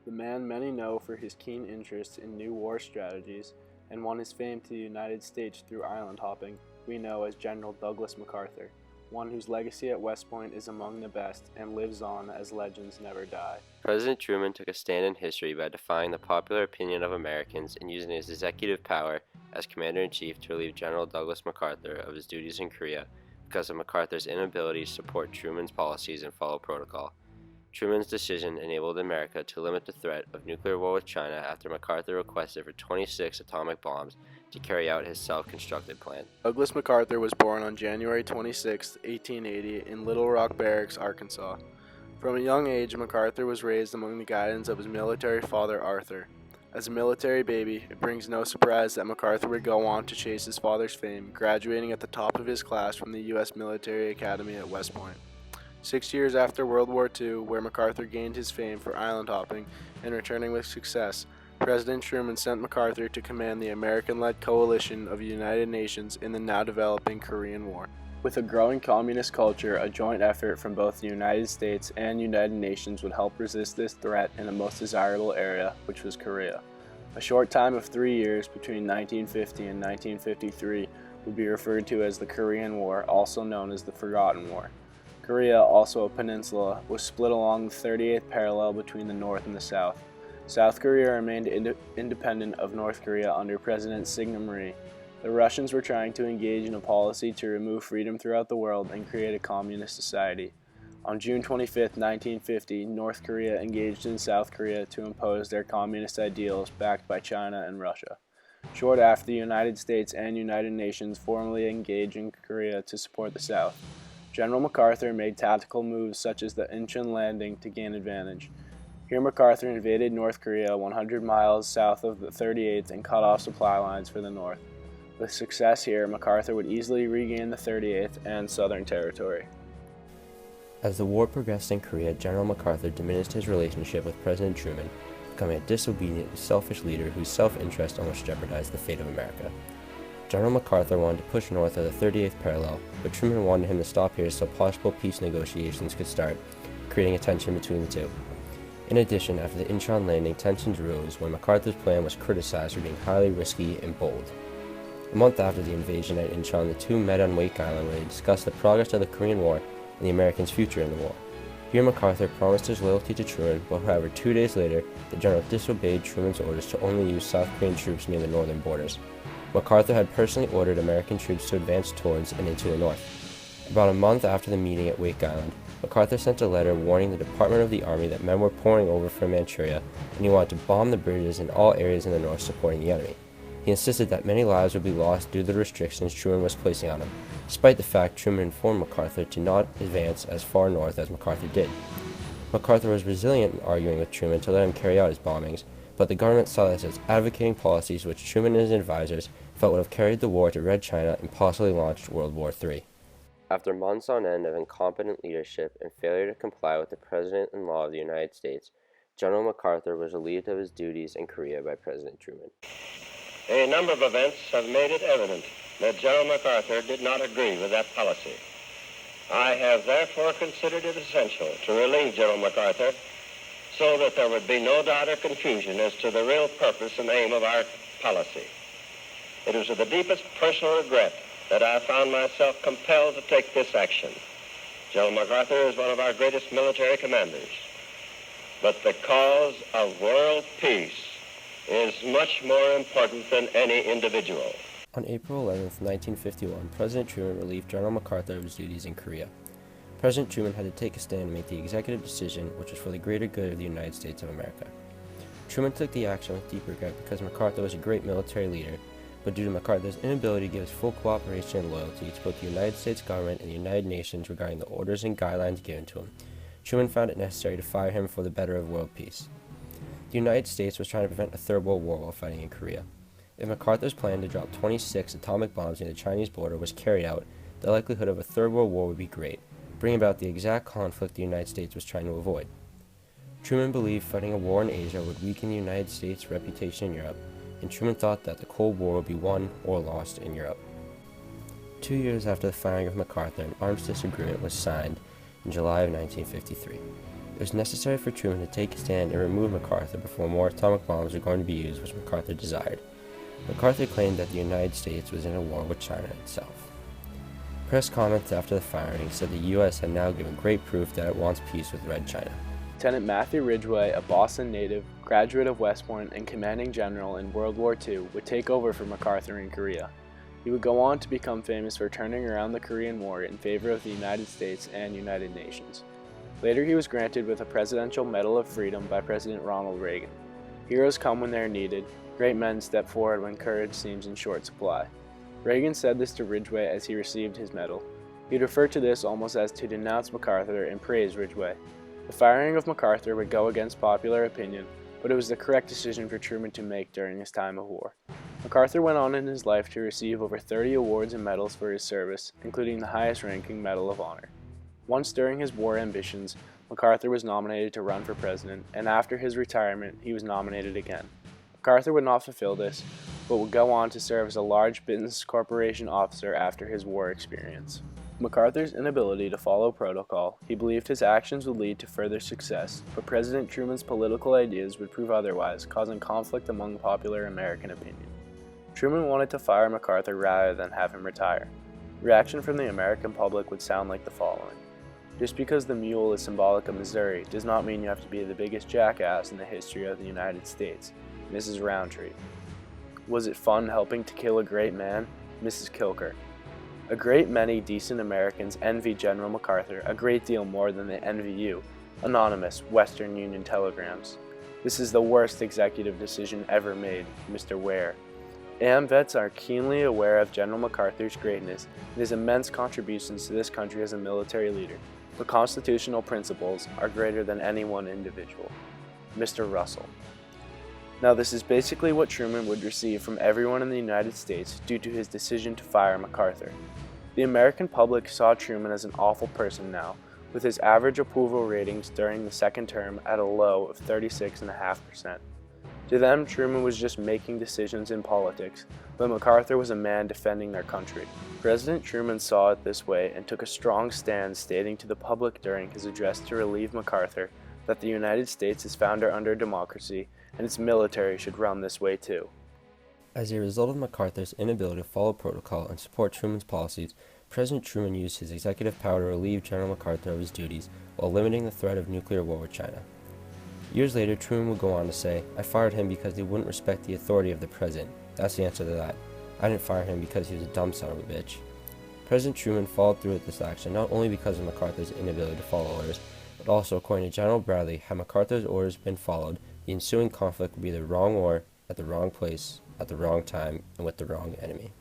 the man many know for his keen interest in new war strategies and won his fame to the United States through island hopping, we know as General Douglas MacArthur, one whose legacy at West Point is among the best and lives on as legends never die. President Truman took a stand in history by defying the popular opinion of Americans and using his executive power as Commander-in-Chief to relieve General Douglas MacArthur of his duties in Korea because of MacArthur's inability to support Truman's policies and follow protocol. Truman's decision enabled America to limit the threat of nuclear war with China after MacArthur requested for 26 atomic bombs to carry out his self-constructed plan. Douglas MacArthur was born on January 26, 1880 in Little Rock Barracks, Arkansas. From a young age, MacArthur was raised among the guidance of his military father, Arthur. As a military baby, it brings no surprise that MacArthur would go on to chase his father's fame, graduating at the top of his class from the U.S. Military Academy at West Point. 6 years after World War II, where MacArthur gained his fame for island hopping and returning with success, President Truman sent MacArthur to command the American-led coalition of the United Nations in the now-developing Korean War. With a growing communist culture, a joint effort from both the United States and United Nations would help resist this threat in the most desirable area, which was Korea. A short time of 3 years between 1950 and 1953 would be referred to as the Korean War, also known as the Forgotten War. Korea, also a peninsula, was split along the 38th parallel between the North and the South. South Korea remained independent of North Korea under President Syngman Rhee. The Russians were trying to engage in a policy to remove freedom throughout the world and create a communist society. On June 25, 1950, North Korea engaged in South Korea to impose their communist ideals backed by China and Russia. Short after, the United States and United Nations formally engaged in Korea to support the South. General MacArthur made tactical moves such as the Incheon landing to gain advantage. Here MacArthur invaded North Korea 100 miles south of the 38th and cut off supply lines for the North. With success here, MacArthur would easily regain the 38th and Southern Territory. As the war progressed in Korea, General MacArthur diminished his relationship with President Truman, becoming a disobedient, selfish leader whose self-interest almost jeopardized the fate of America. General MacArthur wanted to push north of the 38th parallel, but Truman wanted him to stop here so possible peace negotiations could start, creating a tension between the two. In addition, after the Incheon landing, tensions rose when MacArthur's plan was criticized for being highly risky and bold. A month after the invasion at Incheon, the two met on Wake Island where they discussed the progress of the Korean War and the Americans' future in the war. Here MacArthur promised his loyalty to Truman, but however 2 days later, the general disobeyed Truman's orders to only use South Korean troops near the northern borders. MacArthur had personally ordered American troops to advance towards and into the north. About a month after the meeting at Wake Island, MacArthur sent a letter warning the Department of the Army that men were pouring over from Manchuria, and he wanted to bomb the bridges in all areas in the north supporting the enemy. He insisted that many lives would be lost due to the restrictions Truman was placing on him, despite the fact Truman informed MacArthur to not advance as far north as MacArthur did. MacArthur was resilient in arguing with Truman to let him carry out his bombings, but the government saw this as advocating policies which Truman and his advisors felt would have carried the war to Red China and possibly launched World War III. After months on end of incompetent leadership and failure to comply with the President-in-law of the United States, General MacArthur was relieved of his duties in Korea by President Truman. A number of events have made it evident that General MacArthur did not agree with that policy. I have therefore considered it essential to relieve General MacArthur so that there would be no doubt or confusion as to the real purpose and aim of our policy. It was with the deepest personal regret that I found myself compelled to take this action. General MacArthur is one of our greatest military commanders, but the cause of world peace is much more important than any individual. On April 11, 1951, President Truman relieved General MacArthur of his duties in Korea. President Truman had to take a stand and make the executive decision which was for the greater good of the United States of America. Truman took the action with deep regret because MacArthur was a great military leader, but due to MacArthur's inability to give his full cooperation and loyalty to both the United States government and the United Nations regarding the orders and guidelines given to him, Truman found it necessary to fire him for the better of world peace. The United States was trying to prevent a third world war while fighting in Korea. If MacArthur's plan to drop 26 atomic bombs near the Chinese border was carried out, the likelihood of a third world war would be great, bringing about the exact conflict the United States was trying to avoid. Truman believed fighting a war in Asia would weaken the United States' reputation in Europe, and Truman thought that the Cold War would be won or lost in Europe. 2 years after the firing of MacArthur, an armistice agreement was signed in July of 1953. It was necessary for Truman to take a stand and remove MacArthur before more atomic bombs were going to be used, which MacArthur desired. MacArthur claimed that the United States was in a war with China itself. Press comments after the firing said the U.S. had now given great proof that it wants peace with Red China. Lieutenant Matthew Ridgway, a Boston native, graduate of West Point, and commanding general in World War II, would take over for MacArthur in Korea. He would go on to become famous for turning around the Korean War in favor of the United States and United Nations. Later, he was granted with a Presidential Medal of Freedom by President Ronald Reagan. Heroes come when they are needed. Great men step forward when courage seems in short supply. Reagan said this to Ridgway as he received his medal. He'd refer to this almost as to denounce MacArthur and praise Ridgway. The firing of MacArthur would go against popular opinion, but it was the correct decision for Truman to make during his time of war. MacArthur went on in his life to receive over 30 awards and medals for his service, including the highest-ranking Medal of Honor. Once during his war ambitions, MacArthur was nominated to run for president, and after his retirement, he was nominated again. MacArthur would not fulfill this, but would go on to serve as a large business corporation officer after his war experience. MacArthur's inability to follow protocol, he believed his actions would lead to further success, but President Truman's political ideas would prove otherwise, causing conflict among popular American opinion. Truman wanted to fire MacArthur rather than have him retire. Reaction from the American public would sound like the following. Just because the mule is symbolic of Missouri does not mean you have to be the biggest jackass in the history of the United States. Mrs. Roundtree. Was it fun helping to kill a great man? Mrs. Kilker. A great many decent Americans envy General MacArthur a great deal more than they envy you. Anonymous Western Union telegrams. This is the worst executive decision ever made, Mr. Ware. AM vets are keenly aware of General MacArthur's greatness and his immense contributions to this country as a military leader, but constitutional principles are greater than any one individual. Mr. Russell. Now this is basically what Truman would receive from everyone in the United States due to his decision to fire MacArthur. The American public saw Truman as an awful person now, with his average approval ratings during the second term at a low of 36.5%. To them, Truman was just making decisions in politics, but MacArthur was a man defending their country. President Truman saw it this way and took a strong stand, stating to the public during his address to relieve MacArthur that the United States is founded under democracy and its military should run this way too. As a result of MacArthur's inability to follow protocol and support Truman's policies, President Truman used his executive power to relieve General MacArthur of his duties while limiting the threat of nuclear war with China. Years later, Truman would go on to say, "I fired him because he wouldn't respect the authority of the president. That's the answer to that. I didn't fire him because he was a dumb son of a bitch." President Truman followed through with this action not only because of MacArthur's inability to follow orders, but also, according to General Bradley, had MacArthur's orders been followed, the ensuing conflict would be the wrong war, at the wrong place, at the wrong time, and with the wrong enemy.